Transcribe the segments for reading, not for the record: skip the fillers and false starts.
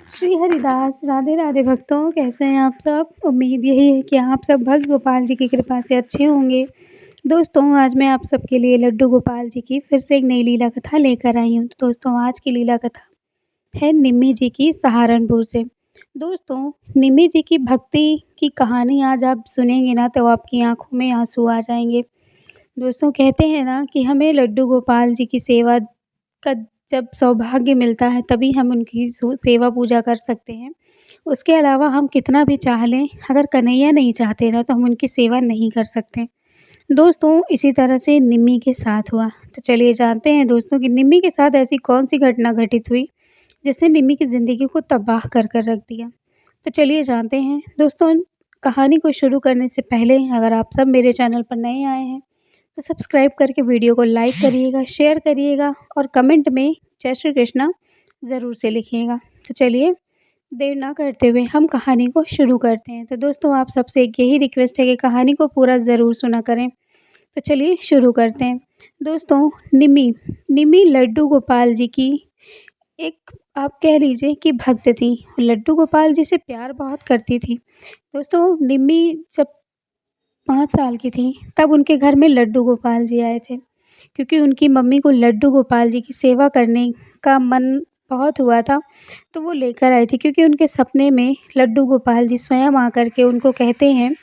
श्री हरिदास, राधे राधे भक्तों, कैसे हैं आप सब? उम्मीद यही है कि आप सब भक्त गोपाल जी की कृपा से अच्छे होंगे। दोस्तों, आज मैं आप सबके लिए लड्डू गोपाल जी की फिर से एक नई लीला कथा लेकर आई हूँ। तो दोस्तों, आज की लीला कथा है निम्मी जी की सहारनपुर से। दोस्तों, निम्मी जी की भक्ति की कहानी आज आप सुनेंगे ना तो आपकी आँखों में आँसू आ जाएँगे। दोस्तों, कहते हैं ना कि हमें लड्डू गोपाल जी की सेवा का जब सौभाग्य मिलता है तभी हम उनकी सेवा पूजा कर सकते हैं। उसके अलावा हम कितना भी चाह लें, अगर कन्हैया नहीं चाहते ना तो हम उनकी सेवा नहीं कर सकते। दोस्तों, इसी तरह से निम्मी के साथ हुआ। तो चलिए जानते हैं दोस्तों कि निम्मी के साथ ऐसी कौन-सी घटना घटित हुई जिसने निम्मी की ज़िंदगी को तबाह कर कर रख दिया। तो चलिए जानते हैं। दोस्तों, कहानी को शुरू करने से पहले अगर आप सब मेरे चैनल पर नए आए हैं तो सब्सक्राइब करके वीडियो को लाइक करिएगा, शेयर करिएगा और कमेंट में जय श्री कृष्णा ज़रूर से लिखिएगा। तो चलिए देर ना करते हुए हम कहानी को शुरू करते हैं। तो दोस्तों, आप सबसे एक यही रिक्वेस्ट है कि कहानी को पूरा ज़रूर सुना करें। तो चलिए शुरू करते हैं। दोस्तों, निम्मी निम्मी लड्डू गोपाल जी की एक आप कह लीजिए कि भक्त थी। लड्डू गोपाल जी से प्यार बहुत करती थी। दोस्तों, निम्मी जब 5 साल की थी तब उनके घर में लड्डू गोपाल जी आए थे, क्योंकि उनकी मम्मी को लड्डू गोपाल जी की सेवा करने का मन बहुत हुआ था, तो वो लेकर आई थी क्योंकि उनके सपने में लड्डू गोपाल जी स्वयं आकर के उनको कहते हैं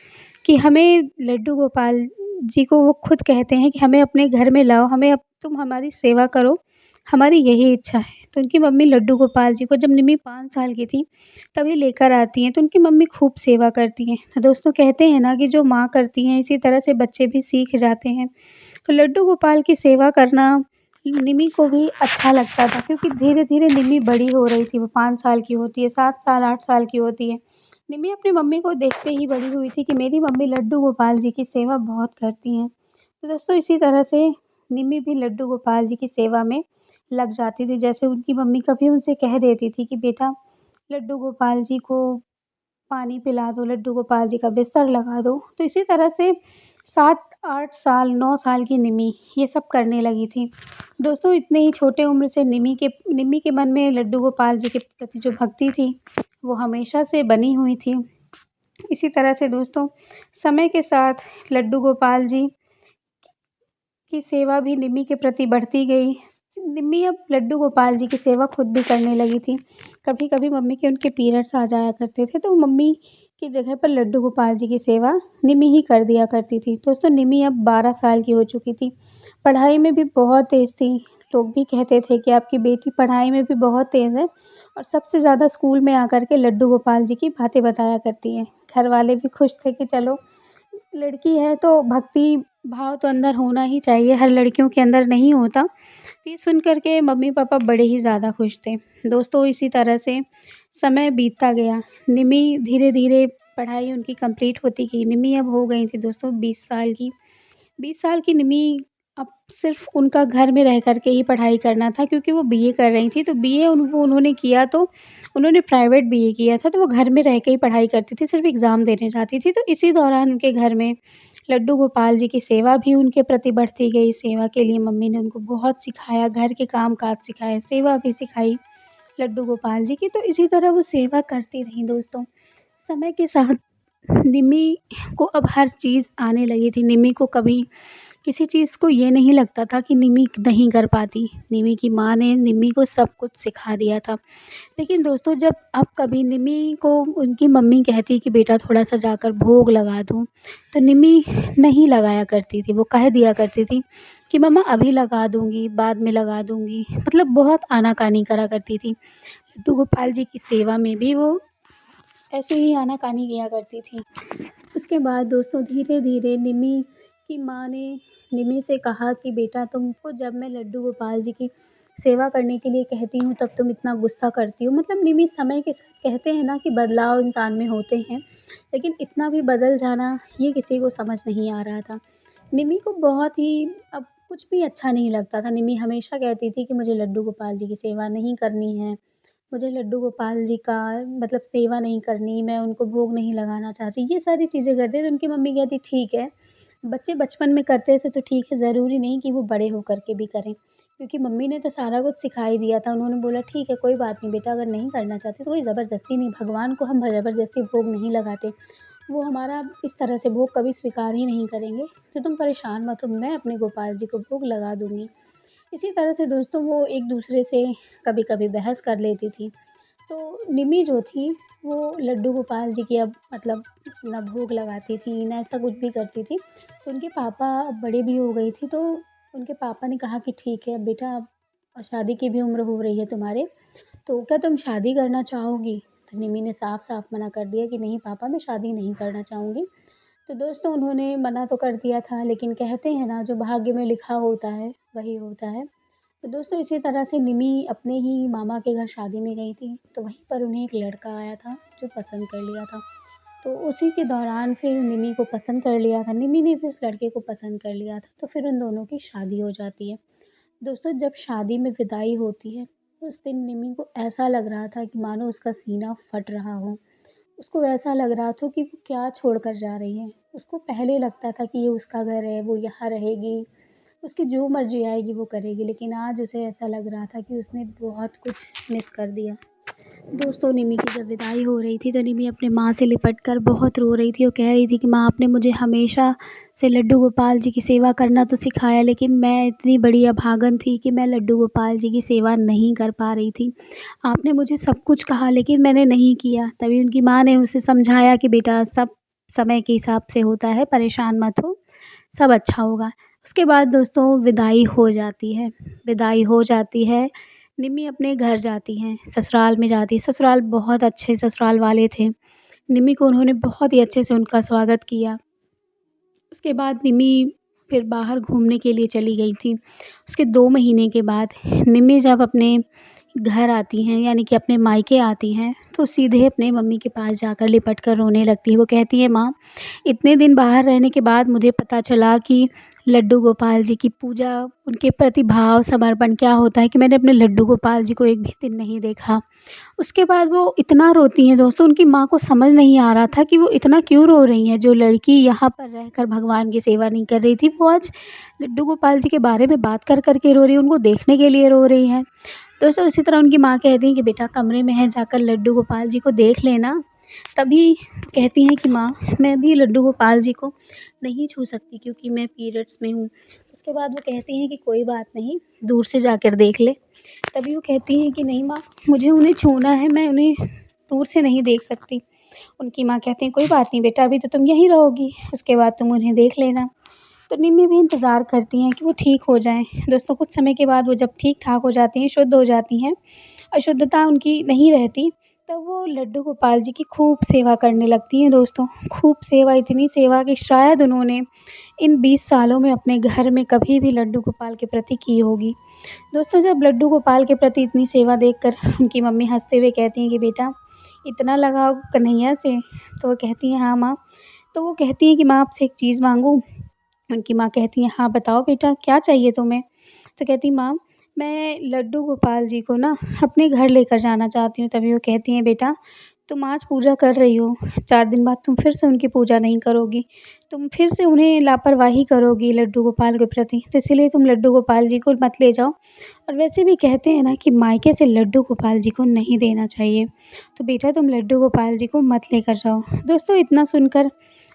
कि हमें लड्डू गोपाल जी को वो खुद कहते हैं कि हमें अपने घर में लाओ, हमें अब तुम हमारी सेवा करो, हमारी यही इच्छा है। तो उनकी मम्मी लड्डू गोपाल जी को जब निम्मी 5 साल की थी तभी लेकर आती हैं, तो उनकी मम्मी खूब सेवा करती हैं। तो दोस्तों, कहते हैं ना कि जो माँ करती हैं इसी तरह से बच्चे भी सीख जाते हैं। तो लड्डू गोपाल की सेवा करना निम्मी को भी अच्छा लगता था, क्योंकि धीरे-धीरे निम्मी बड़ी हो रही थी। वो 5 साल की होती है, 7 साल, 8 साल की होती है। निम्मी अपनी मम्मी को देखते ही बड़ी हुई थी कि मेरी मम्मी लड्डू गोपाल जी की सेवा बहुत करती हैं। तो दोस्तों, इसी तरह से निम्मी भी लड्डू गोपाल जी की सेवा में लग जाती थी। जैसे उनकी मम्मी कभी उनसे कह देती थी कि बेटा लड्डू गोपाल जी को पानी पिला दो, लड्डू गोपाल जी का बिस्तर लगा दो। तो इसी तरह से 7-8 साल, 9 साल की निम्मी ये सब करने लगी थी। दोस्तों, इतने ही छोटे उम्र से निम्मी के मन में लड्डू गोपाल जी के प्रति जो भक्ति थी, वो हमेशा से बनी हुई थी। इसी तरह से दोस्तों, समय के साथ लड्डू गोपाल जी की सेवा भी निम्मी के प्रति बढ़ती गई। निम्मी अब लड्डू गोपाल जी की सेवा खुद भी करने लगी थी। कभी-कभी मम्मी के उनके पीरियड्स आ जाया करते थे, तो मम्मी की जगह पर लड्डू गोपाल जी की सेवा निम्मी ही कर दिया करती थी। दोस्तों, निम्मी अब 12 साल की हो चुकी थी। पढ़ाई में भी बहुत तेज़ थी। लोग भी कहते थे कि आपकी बेटी पढ़ाई में भी बहुत तेज़ है और सबसे ज़्यादा स्कूल में आकर के लड्डू गोपाल जी की बातें बताया करती है। घर वाले भी खुश थे कि चलो लड़की है तो भक्ति भाव तो अंदर होना ही चाहिए, हर लड़कियों के अंदर नहीं होता। ये सुन कर के मम्मी-पापा बड़े ही ज़्यादा खुश थे। दोस्तों, इसी तरह से समय बीतता गया। निम्मी धीरे-धीरे पढ़ाई उनकी कंप्लीट होती गई। निम्मी अब हो गई थी दोस्तों 20 साल की। 20 साल की निम्मी अब सिर्फ़ उनका घर में रह कर के ही पढ़ाई करना था, क्योंकि वो बीए कर रही थी। तो बीए उन्होंने किया तो उन्होंने प्राइवेट बीए किया था, तो वो घर में रह के ही पढ़ाई करती थी, सिर्फ़ एग्ज़ाम देने जाती थी। तो इसी दौरान उनके घर में लड्डू गोपाल जी की सेवा भी उनके प्रति बढ़ती गई। सेवा के लिए मम्मी ने उनको बहुत सिखाया, घर के काम-काज सिखाए, सेवा भी सिखाई लड्डू गोपाल जी की। तो इसी तरह वो सेवा करती रहीं दोस्तों। समय के साथ निम्मी को अब हर चीज़ आने लगी थी। निम्मी को कभी किसी चीज़ को ये नहीं लगता था कि निम्मी नहीं कर पाती। निम्मी की माँ ने निम्मी को सब कुछ सिखा दिया था। लेकिन दोस्तों, जब अब कभी निम्मी को उनकी मम्मी कहती कि बेटा थोड़ा-सा जाकर भोग लगा दूँ, तो निम्मी नहीं लगाया करती थी। वो कह दिया करती थी कि मम्मा अभी लगा दूँगी, बाद में लगा दूँगी। मतलब बहुत आनाकानी करा करती थी। लड्डू गोपाल जी की सेवा में भी वो ऐसे ही आनाकानी किया करती थी। उसके बाद दोस्तों, धीरे-धीरे निम्मी की माँ ने निम्मी से कहा कि बेटा तुमको जब मैं लड्डू गोपाल जी की सेवा करने के लिए कहती हूँ तब तुम इतना गुस्सा करती हो। मतलब निम्मी समय के साथ कहते हैं ना कि बदलाव इंसान में होते हैं, लेकिन इतना भी बदल जाना ये किसी को समझ नहीं आ रहा था। निम्मी को बहुत ही अब कुछ भी अच्छा नहीं लगता था। निम्मी हमेशा कहती थी कि मुझे लड्डू गोपाल जी की सेवा नहीं करनी है। मुझे लड्डू गोपाल जी का मतलब सेवा नहीं करनी, मैं उनको भोग नहीं लगाना चाहती। ये सारी चीज़ें करते तो उनकी मम्मी कहती ठीक है, बच्चे बचपन में करते थे तो ठीक है, ज़रूरी नहीं कि वो बड़े होकर के भी करें। क्योंकि मम्मी ने तो सारा कुछ सिखा ही दिया था। उन्होंने बोला ठीक है कोई बात नहीं बेटा, अगर नहीं करना चाहते तो कोई ज़बरदस्ती नहीं, भगवान को हम ज़बरदस्ती भोग नहीं लगाते। वो हमारा इस तरह से भोग कभी स्वीकार ही नहीं करेंगे। तो तुम परेशान मत हो, मैं अपने गोपाल जी को भोग लगा दूँगी। इसी तरह से दोस्तों वो एक-दूसरे से कभी-कभी बहस कर लेती थी। तो निम्मी जो थी वो लड्डू गोपाल जी की अब मतलब ना भोग लगाती थी, ना ऐसा कुछ भी करती थी। तो उनके पापा अब बड़े भी हो गई थी, तो उनके पापा ने कहा कि ठीक है बेटा, अब शादी की भी उम्र हो रही है तुम्हारे, तो क्या तुम शादी करना चाहोगी? तो निम्मी ने साफ-साफ मना कर दिया कि नहीं पापा, मैं शादी नहीं करना चाहूँगी। तो दोस्तों उन्होंने मना तो कर दिया था, लेकिन कहते हैं ना जो भाग्य में लिखा होता है, वही होता है। तो दोस्तों इसी तरह से निमी अपने ही मामा के घर शादी में गई थी, तो वहीं पर उन्हें एक लड़का आया था जो पसंद कर लिया था। तो उसी के दौरान फिर निमी को पसंद कर लिया था, निमी ने भी उस लड़के को पसंद कर लिया था, तो फिर उन दोनों की शादी हो जाती है। दोस्तों जब शादी में विदाई होती है, उस दिन निमी को ऐसा लग रहा था कि मानो उसका सीना फट रहा हो। उसको ऐसा लग रहा था कि वो क्या छोड़कर जा रही है। उसको पहले लगता था कि ये उसका घर है, वो यहाँ रहेगी, उसकी जो मर्ज़ी आएगी वो करेगी, लेकिन आज उसे ऐसा लग रहा था कि उसने बहुत कुछ मिस कर दिया। दोस्तों निमी की जब विदाई हो रही थी तो निमी अपने माँ से लिपट कर बहुत रो रही थी और कह रही थी कि माँ आपने मुझे हमेशा से लड्डू गोपाल जी की सेवा करना तो सिखाया, लेकिन मैं इतनी बड़ी अभागन थी कि मैं लड्डू गोपाल जी की सेवा नहीं कर पा रही थी। आपने मुझे सब कुछ कहा लेकिन मैंने नहीं किया। तभी उनकी माँ ने उसे समझाया कि बेटा सब समय के हिसाब से होता है, परेशान मत हो, सब अच्छा होगा। उसके बाद दोस्तों विदाई हो जाती है, विदाई हो जाती है, निम्मी अपने घर जाती हैं, ससुराल में जाती है। ससुराल बहुत अच्छे ससुराल वाले थे। निम्मी को उन्होंने बहुत ही अच्छे से उनका स्वागत किया। उसके बाद निम्मी फिर बाहर घूमने के लिए चली गई थी। उसके 2 महीने के बाद निम्मी जब अपने घर आती हैं, यानी कि अपने मायके आती हैं, तो सीधे अपने मम्मी के पास जाकर लिपट कर रोने लगती हैं। वो कहती हैं, "माँ, इतने दिन बाहर रहने के बाद मुझे पता चला कि लड्डू गोपाल जी की पूजा, उनके प्रति भाव समर्पण क्या होता है, कि मैंने अपने लड्डू गोपाल जी को एक भी दिन नहीं देखा।" उसके बाद वो इतना रोती हैं दोस्तों, उनकी माँ को समझ नहीं आ रहा था कि वो इतना क्यों रो रही हैं। जो लड़की यहाँ पर रहकर भगवान की सेवा नहीं कर रही थी, वो आज लड्डू गोपाल जी के बारे में बात कर के रो रही है, उनको देखने के लिए रो रही हैं। दोस्तों इसी तरह उनकी माँ कहती हैं कि बेटा कमरे में है, जाकर लड्डू गोपाल जी को देख लेना। तभी कहती हैं कि माँ, मैं भी लड्डू गोपाल जी को नहीं छू सकती क्योंकि मैं पीरियड्स में हूँ। उसके बाद वो कहती हैं कि कोई बात नहीं, दूर से जाकर देख ले। तभी वो कहती हैं कि नहीं माँ, मुझे उन्हें छूना है, मैं उन्हें दूर से नहीं देख सकती। उनकी माँ कहती हैं कोई बात नहीं बेटा, अभी तो तुम यहीं रहोगी, उसके बाद तुम उन्हें देख लेना। तो निम्मी भी इंतज़ार करती हैं कि वो ठीक हो जाएँ। दोस्तों कुछ समय के बाद वो जब ठीक-ठाक हो जाती हैं, शुद्ध हो जाती हैं, अशुद्धता उनकी नहीं रहती, तब वो लड्डू गोपाल जी की खूब सेवा करने लगती हैं दोस्तों। खूब सेवा, इतनी सेवा कि शायद उन्होंने इन 20 सालों में अपने घर में कभी भी लड्डू गोपाल के प्रति की होगी। दोस्तों जब लड्डू गोपाल के प्रति इतनी सेवा देखकर उनकी मम्मी हँसते हुए कहती हैं कि बेटा, इतना लगाव कन्हैया से? तो वो कहती हैं हाँ माँ। तो वो कहती हैं कि माँ आपसे एक चीज़ माँगूँ? उनकी माँ कहती हैं हाँ बताओ बेटा क्या चाहिए तुम्हें? तो कहती माँ, मैं लड्डू गोपाल जी को ना अपने घर लेकर जाना चाहती हूँ। तभी वो कहती हैं बेटा, तुम आज पूजा कर रही हो, 4 दिन बाद तुम फिर से उनकी पूजा नहीं करोगी, तुम फिर से उन्हें लापरवाही करोगी लड्डू गोपाल के प्रति, तो इसीलिए तुम लड्डू गोपाल जी को मत ले जाओ। और वैसे भी कहते हैं ना कि मायके से लड्डू गोपाल जी को नहीं देना चाहिए, तो बेटा तुम लड्डू गोपाल जी को मत लेकर जाओ। दोस्तों इतना सुनकर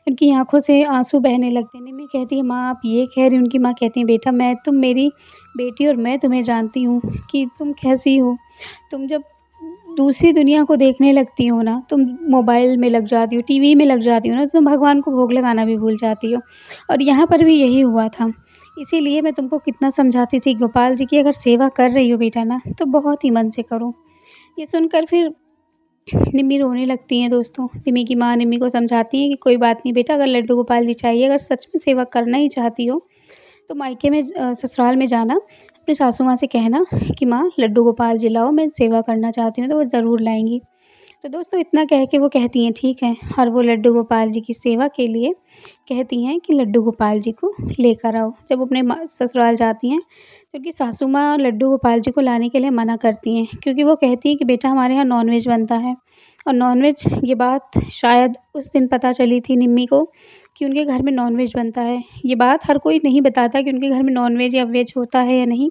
उनकी आँखों से आँसू बहने लगते हैं। निम्मी कहती है माँ आप ये कह रही हैं? उनकी माँ कहती हैं बेटा, तुम मेरी बेटी और मैं तुम्हें जानती हूँ कि तुम कैसी हो। तुम जब दूसरी दुनिया को देखने लगती हो ना, तुम मोबाइल में लग जाती हो, टीवी में लग जाती हो ना, तो तुम भगवान को भोग लगाना भी भूल जाती हो। और यहाँ पर भी यही हुआ था। इसीलिए मैं तुमको कितना समझाती थी, गोपाल जी की अगर सेवा कर रही हो बेटा ना, तो बहुत ही मन से करो। ये सुनकर फिर निम्मी रोने लगती हैं दोस्तों। निम्मी की माँ निम्मी को समझाती हैं कि कोई बात नहीं बेटा, अगर लड्डू गोपाल जी चाहिए, अगर सच में सेवा करना ही चाहती हो, तो मायके में ससुराल में जाना, अपनी सासू माँ से कहना कि माँ लड्डू गोपाल जी लाओ, मैं सेवा करना चाहती हूँ, तो वो ज़रूर लाएँगी। तो दोस्तों इतना कह के वो कहती हैं ठीक है, और वो लड्डू गोपाल जी की सेवा के लिए कहती हैं कि लड्डू गोपाल जी को लेकर आओ। जब वो अपने ससुराल जाती हैं, तो उनकी सासू माँ लड्डू गोपाल जी को लाने के लिए मना करती हैं, क्योंकि वो कहती हैं कि बेटा हमारे यहाँ नॉन-वेज बनता है। और नॉन-वेज, ये बात शायद उस दिन पता चली थी निम्मी को कि उनके घर में नॉन-वेज बनता है। ये बात हर कोई नहीं बताता कि उनके घर में नॉन-वेज या वेज होता है या नहीं।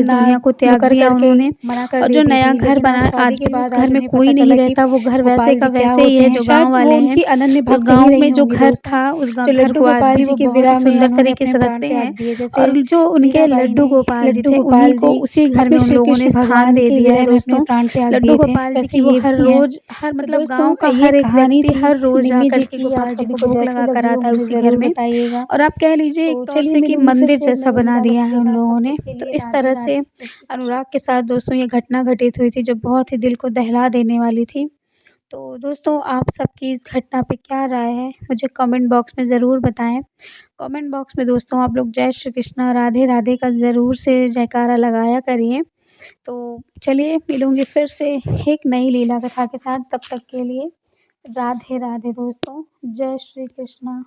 इस दुनिया को त्याग दिया उन्होंने मना कर और जो देती नया थी। घर लेकिन बना आज शादी के भी उस बाद घर आज में उन्हें कोई पता नहीं चला कि रहता, वो घर वैसे गोपाल का जी क्या वैसे ही होते है हैं। जो शायद गाँव वो वाले हैं। उनकी अनन्य उस भक्त ही गाँव रही में जो होंगी घर दोस्तों। था उस जो घर लड्डू को आज गोपाल भी जी वो की बहुत ही विरह में सुंदर उन्होंने तरीके अपने से प्राण रखते त्याग हैं। दिए। जैसे और जो उनके मीराबाई लड्डू ने गोपाल जी लड्डू थे उन्हीं गोपाल को जी उसी घर में अपने उन श्री लोगों ने कृष्ण स्थान भगवान दे के दिया है विरह में अपने दोस्तों। प्राण त्याग लड्डू दिए थे। गोपाल जी वैसे की वो ये हर भी हैं। रोज़ हर तो मतलब दोस्तों गाँव का ये हर एक कहानी व्यक्ति थी हर रोज़ निम्मी जाकर जी के की। आप गोपाल जी सभी को को भोग जैसी लगा कर लगी हो आता है मुझे उसी घर ज़रूर में। बताइएगा। और आप कह लीजिए एक तो तौर चलिए से कि मिलूँगी फिर मंदिर से एक जैसा नई बना लीला दिया कथा है के उन साथ। तब लोगों ने। तक के तो लिए इस तरह राधे से राधे। अनुराग के साथ दोस्तों ये घटना घटित हुई थी जो बहुत ही दिल को दहला देने वाली थी। तो दोस्तों आप सबकी इस घटना पे क्या राय है मुझे कमेंट बॉक्स में ज़रूर बताएं। कमेंट बॉक्स में दोस्तों आप लोग जय श्री कृष्णा राधे राधे का ज़रूर से जयकारा लगाया करिए। तो चलिए मिलूँगी फिर से एक नई लीला कथा के साथ, तब तक के लिए राधे राधे दोस्तों। जय श्री कृष्णा।